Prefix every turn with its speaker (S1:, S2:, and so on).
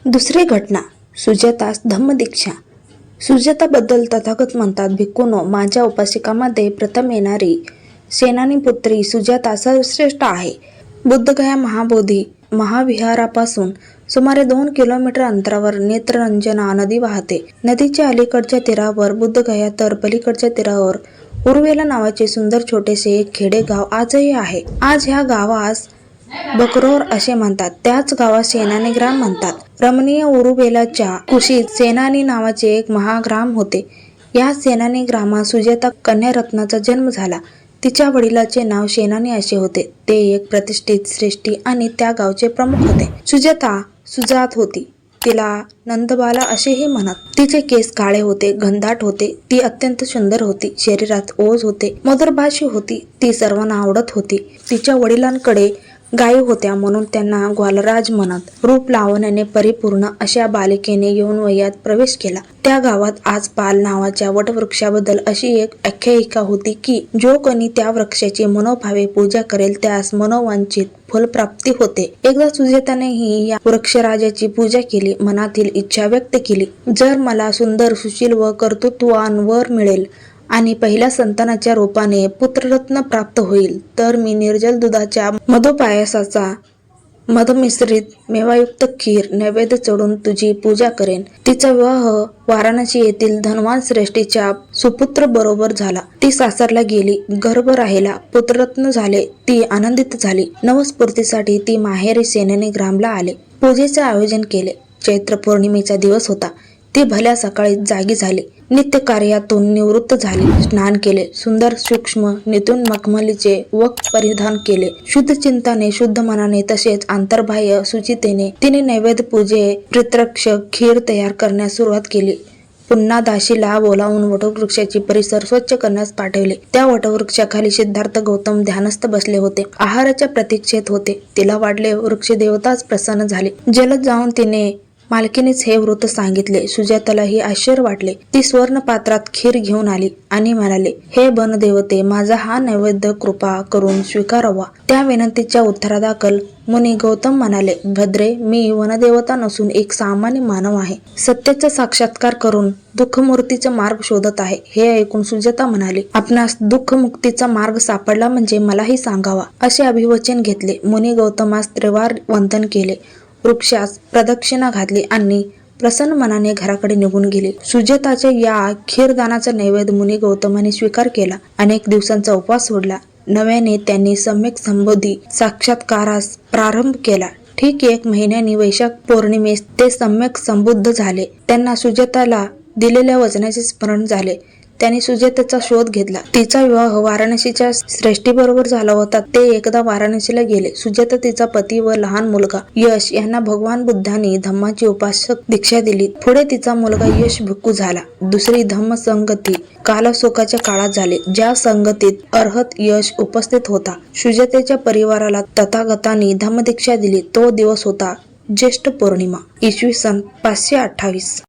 S1: दुसरी घटना, सुजातास धम्मदीक्षा। सुजाताबद्दल तथागत म्हणतात, भिक्खूंनो, माझ्या उपासिकामध्ये प्रथम येणारी सेनानीपुत्री सुजाता सर्वश्रेष्ठ आहे. बुद्धगया महाबोधी महाविहारापासून सुमारे 2 किलोमीटर अंतरावर नेत्ररंजना नदी वाहते. नदीच्या अलीकडच्या तीरावर बुद्धगया तर पलीकडच्या तीरावर उरुवेला नावाचे सुंदर छोटेसे एक खेडेगाव आजही आहे. आज ह्या गावास बकरोर असे म्हणतात. त्याच गावास सेनानी ग्राम म्हणतात. रमणीय उरुवेलाच्या कुशीत सेनानी नावाचे एक महाग्राम होते. या सेनानी ग्रामात सुजाता कन्यारत्नाचा जन्म झाला. तिच्या वडिलाचे नाव सेनानी असे होते. ते एक प्रतिष्ठित श्रेष्ठी आणि त्या गावचे प्रमुख होते. सुजाता सुजात होती. तिला नंदबाला असेही म्हणत. तिचे केस काळे होते, घनदाट होते. ती अत्यंत सुंदर होती. शरीरात ओज होते. मधुरभाषी होती. ती सर्वांना आवडत होती. तिच्या वडिलांकडे गायी होत्या म्हणून त्यांना ग्वालराज म्हणत. रूप लावण्याने परिपूर्ण अशा बालिकेने यौन वयात प्रवेश केला. त्या गावात आज पाल नावाच्या वटवृक्षाबद्दल अशी एक आख्यायिका होती की जो कोणी त्या वृक्षाची मनोभावे पूजा करेल त्यास मनोवांछित फलप्राप्ती होते. एकदा सुजातानेही या वृक्षराजाची पूजा केली. मनातील इच्छा व्यक्त केली. जर मला सुंदर, सुशील व कर्तृत्ववान वर मिळेल आणि पहिल्या संतानाच्या रूपाने पुत्ररत्न प्राप्त होईल तर मी निर्जल दुधाच्या मधुपायसाचा मधमिश्रित मेवायुक्त खीर नैवेद्य चढून तुझी पूजा करेन. तिचा विवाह वाराणसी येथील धनवान श्रेष्ठीच्या सुपुत्र बरोबर झाला. ती सासरला गेली. गर्भ राहिला. पुत्ररत्न झाले. ती आनंदित झाली. नवस्फूर्तीसाठी ती माहेरी सेनानी ग्रामला आले. पूजेचे आयोजन केले. चैत्र पौर्णिमेचा दिवस होता. ती भल्या सकाळी जागी झाली. नित्य कार्यातून निवृत्त झाली. स्नान केले. सुंदर सूक्ष्म नितून मखमलीचे वस्त्र परिधान केले. शुद्ध चिंताने, शुद्ध मनाने तसेच अंतर्बाह्य शुचितेने तिने नैवेद्य पूजे प्रीत्यक्ष खीर तयार करण्यास सुरुवात केली. पुन्हा दासीला बोलावून वटवृक्षाची परिसर स्वच्छ करण्यास पाठवले. त्या वटवृक्षाखाली सिद्धार्थ गौतम ध्यानस्थ बसले होते. आहाराच्या प्रतीक्षेत होते. तिला वाटले वृक्षदेवताच प्रसन्न झाले. जलद जाऊन तिने मालकीनीच हे वृत्त सांगितले. सुजातालाही आश्चर्य वाटले. ती स्वर्ण पात्रात खीर घेऊन आली आणि म्हणाले, हे वनदेवते, माझा हा नैवेद्य कृपा करून स्वीकारावा. त्या विनंतीच्या उत्तरादाखल मुनी गौतम म्हणाले, भद्रे, मी वनदेवता नसून एक सामान्य मानव आहे. सत्याचा साक्षात्कार करून दुःखमुक्तीचा मार्ग शोधत आहे. हे ऐकून सुजाता म्हणाली, आपणास दुःखमुक्तीचा मार्ग सापडला म्हणजे मलाही सांगावा. असे अभिवचन घेतले. मुनी गौतमास त्रिवार वंदन केले. वृक्षास प्रदक्षिणा घातली आणि प्रसन्न मनाने घराकडे निघून गेले. सुजाताच्या या खीरदानाचा नैवेद्य मुनी गौतमाने स्वीकार केला. अनेक दिवसांचा उपवास सोडला. नव्याने त्यांनी सम्यक संबोधी साक्षात्कारास प्रारंभ केला. ठीक 1 महिन्यानी वैशाख पौर्णिमेस ते सम्यक संबुद्ध झाले. त्यांना सुजाताला दिलेल्या वचनाचे स्मरण झाले. त्यांनी सुजातेचा शोध घेतला. तिचा विवाह वाराणसीच्या श्रेष्ठीबरोबर झाला होता. ते एकदा वाराणसीला गेले. सुजाता, तिचा पती व लहान मुलगा यश यांना भगवान बुद्धांनी धम्माची उपासक दीक्षा दिली. पुढे तिचा मुलगा यश भिक्खू झाला. दुसरी धम्म संगती कालशोकाच्या काळात झाली, ज्या संगतीत अर्हत यश उपस्थित होता. सुजातेच्या परिवाराला तथागतांनी धम्मदीक्षा दिली. तो दिवस होता ज्येष्ठ पौर्णिमा, इसवी सन 528.